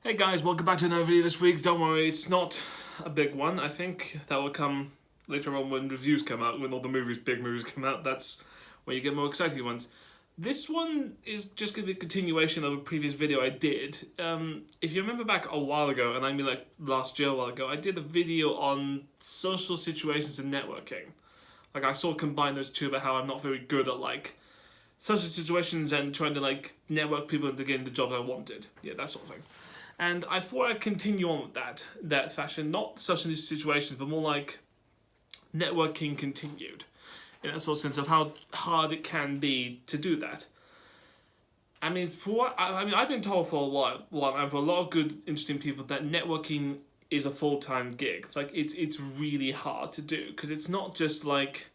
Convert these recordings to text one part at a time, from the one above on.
Hey guys, welcome back to another video this week. Don't worry, it's not a big one. I think that will come later on when reviews come out, when all the big movies come out. That's when you get more exciting ones. This one is just going to be a continuation of a previous video I did. If you remember back a while ago, and I mean like last year a while ago, I did a video on social situations and networking. Like I sort of combined those two about how I'm not very good at like social situations and trying to like network people into getting the jobs I wanted. Yeah, that sort of thing. And I thought I'd continue on with that fashion, not social situations, but more like networking continued, in that sort of sense of how hard it can be to do that. I mean, I've been told for a while, and for a lot of good, interesting people, that networking is a full-time gig. It's like it's really hard to do because it's not just like,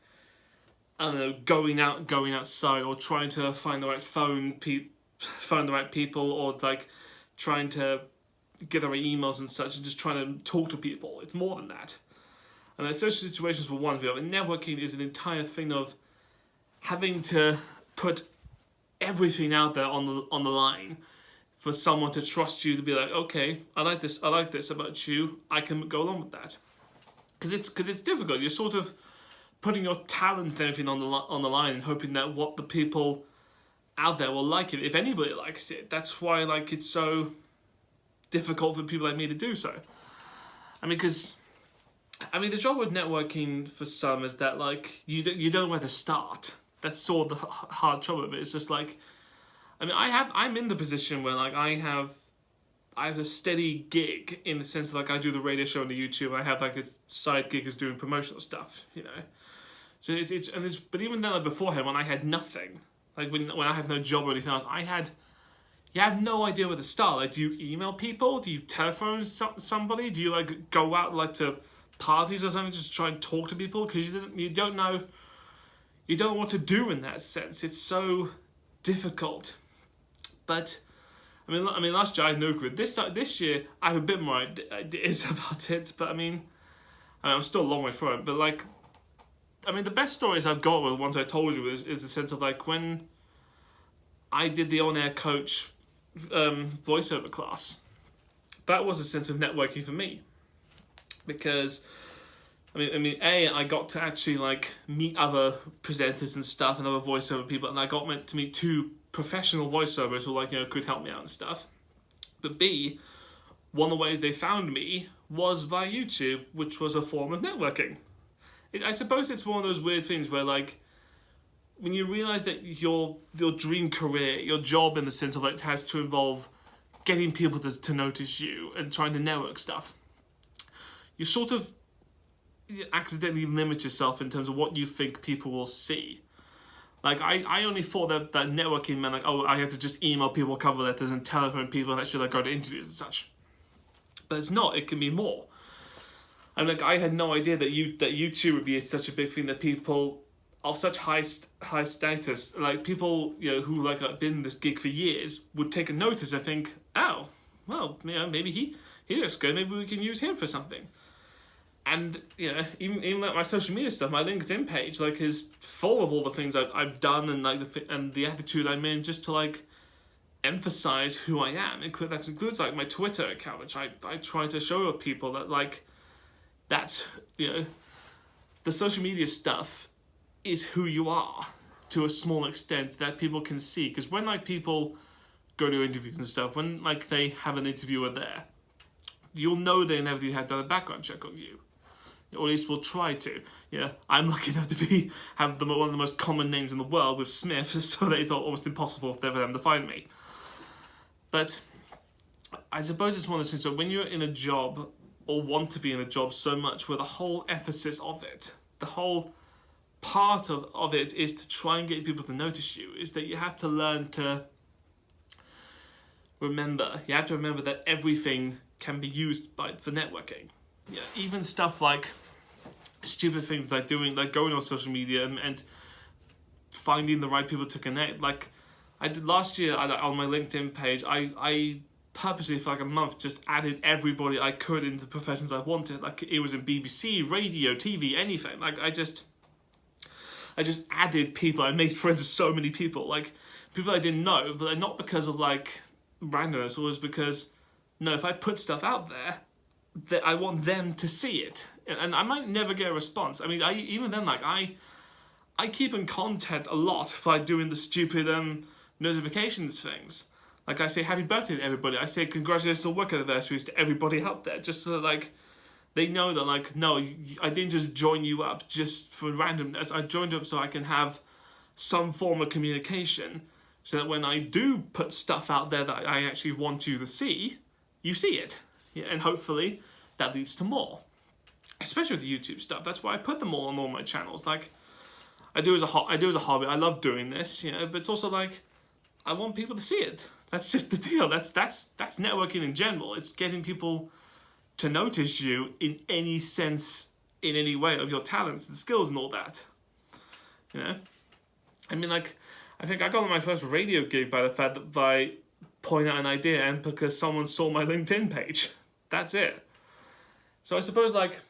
I don't know, going outside or trying to find the right find the right people, or like trying to get the right emails and such, and just trying to talk to people. It's more than that. And the social situations were one view, and networking is an entire thing of having to put everything out there on the line for someone to trust you, to be like, okay, I like this about you, I can go along with that. Because it's difficult. You're sort of putting your talents and everything on the line and hoping that what the people out there will like it, if anybody likes it. That's why like it's so difficult for people like me to do so. Because the job with networking for some is that like you don't know where to start. That's sort of the hard job of it. It's just like, I'm in the position where like I have a steady gig in the sense that like I do the radio show on the YouTube. I have like a side gig as doing promotional stuff, you know. So but even then, like beforehand, when I had nothing, like when I have no job or anything else, you have no idea where to start. Like, do you email people? Do you telephone somebody? Do you like go out like to parties or something, just try and talk to people? Because you don't know what to do in that sense. It's so difficult. But last year I had no clue. This year I have a bit more ideas about it. But I'm still a long way from it. But like, the best stories I've got were the ones I told you is the sense of like when I did the on-air coach voiceover class. That was a sense of networking for me, because I got to actually like meet other presenters and stuff and other voiceover people, and I got to meet two professional voiceovers who could help me out and stuff. But B, one of the ways they found me was via YouTube, which was a form of networking. I suppose it's one of those weird things where like, when you realise that your dream career, your job in the sense of like has to involve getting people to notice you and trying to network stuff, you sort of accidentally limit yourself in terms of what you think people will see. Like I only thought that networking meant like, oh, I have to just email people, cover letters and telephone people and actually like go to interviews and such. But it's not, it can be more. I had no idea that YouTube would be such a big thing, that people of such high status, like people who like been in this gig for years, would take a notice and think, oh, well, maybe he looks good, maybe we can use him for something. And even like my social media stuff, my LinkedIn page like is full of all the things I've done and like the attitude I'm in, just to like emphasize who I am. That includes like my Twitter account, which I try to show people that like that's the social media stuff is who you are to a small extent, that people can see. Because when like people go to interviews and stuff, when like they have an interviewer there, you'll know they never have done a background check on you, or at least will try to. I'm lucky enough to have one of the most common names in the world with Smith, so that it's almost impossible for them to find me. But I suppose it's one of those things. So when you're in a job or want to be in a job so much, where the whole emphasis of it, the whole part of it is to try and get people to notice you, is that you have to learn to remember. You have to remember that everything can be used for networking. Even stuff like stupid things like going on social media and finding the right people to connect. Like I did last year on my LinkedIn page, I purposely for like a month just added everybody I could into the professions I wanted. Like it was in BBC, radio, TV, anything. Like I just added people. I made friends with so many people, like people I didn't know, but not because of like randomness. It was because no, if I put stuff out there, that I want them to see it, and I might never get a response. I mean, even then, like I keep in contact a lot by doing the stupid notifications things. Like I say happy birthday to everybody. I say congratulations on work anniversaries to everybody out there, just so that like they know that like no, I didn't just join you up just for randomness. I joined up so I can have some form of communication, so that when I do put stuff out there that I actually want you to see, you see it, yeah, and hopefully that leads to more. Especially with the YouTube stuff. That's why I put them all on all my channels. Like I do as a hobby. I love doing this, you know. But it's also like I want people to see it. That's just the deal. That's networking in general. It's getting people to notice you in any sense, in any way of your talents and skills and all that. You know, I mean, like I think I got my first radio gig by pointing out an idea and because someone saw my LinkedIn page. That's it. So I suppose like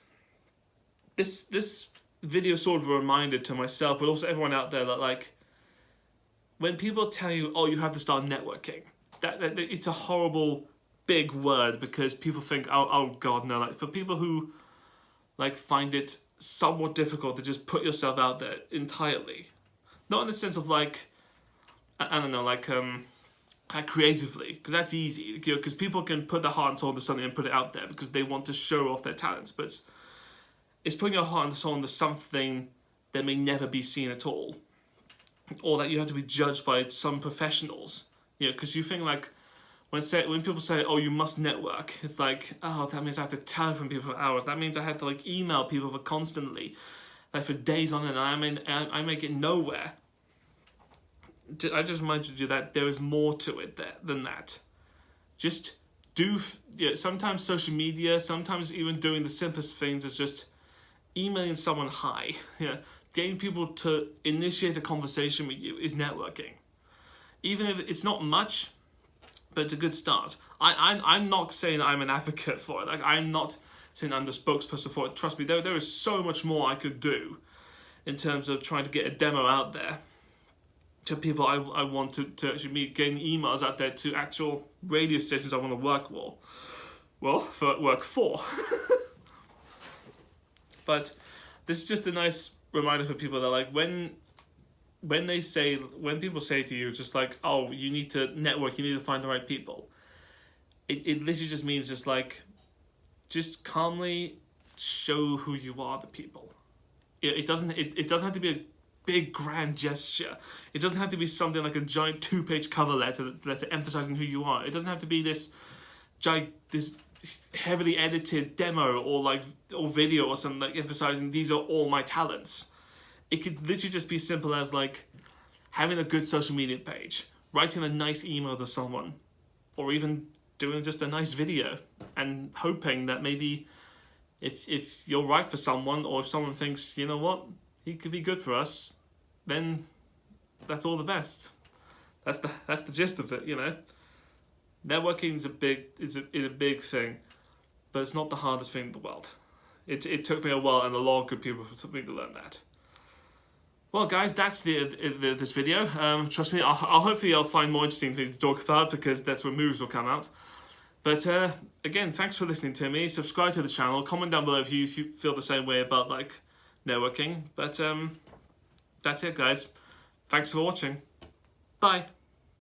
this video sort of a reminder to myself, but also everyone out there that like when people tell you, oh, you have to start networking, that it's a horrible big word because people think, oh God, no. Like for people who like find it somewhat difficult to just put yourself out there entirely, not in the sense of like I don't know, like creatively, because that's easy, because people can put their heart and soul into something and put it out there because they want to show off their talents, but it's putting your heart and soul into something that may never be seen at all, or that you have to be judged by some professionals, you know, because you think like when people say, oh, you must network, it's like, oh, that means I have to telephone people for hours. That means I have to like email people for constantly, like for days on end, and I may get nowhere. I just remind you that there is more to it than that. Just do, you know, sometimes social media, sometimes even doing the simplest things is just emailing someone hi. You know, getting people to initiate a conversation with you is networking. Even if it's not much, but it's a good start. I'm not saying I'm an advocate for it. Like I'm not saying I'm the spokesperson for it. Trust me, there is so much more I could do in terms of trying to get a demo out there to people I want to actually meet, getting emails out there to actual radio stations I want to work for. But this is just a nice reminder for people that like when people say to you just like, oh, you need to network, you need to find the right people, it literally just means just like just calmly show who you are to people. It doesn't have to be a big grand gesture. It doesn't have to be something like a giant 2-page cover letter emphasizing who you are. It doesn't have to be this heavily edited demo or video or something like emphasizing these are all my talents. It could literally just be simple as like having a good social media page, writing a nice email to someone, or even doing just a nice video and hoping that maybe if you're right for someone, or if someone thinks, you know what, he could be good for us, then that's all the best. That's the gist of it, you know. Networking is a big thing, but it's not the hardest thing in the world. It took me a while and a lot of good people for me to learn that. Well, guys, that's this video. Trust me, hopefully I'll find more interesting things to talk about because that's when movies will come out. But again, thanks for listening to me. Subscribe to the channel. Comment down below if you feel the same way about like networking. But that's it, guys. Thanks for watching. Bye.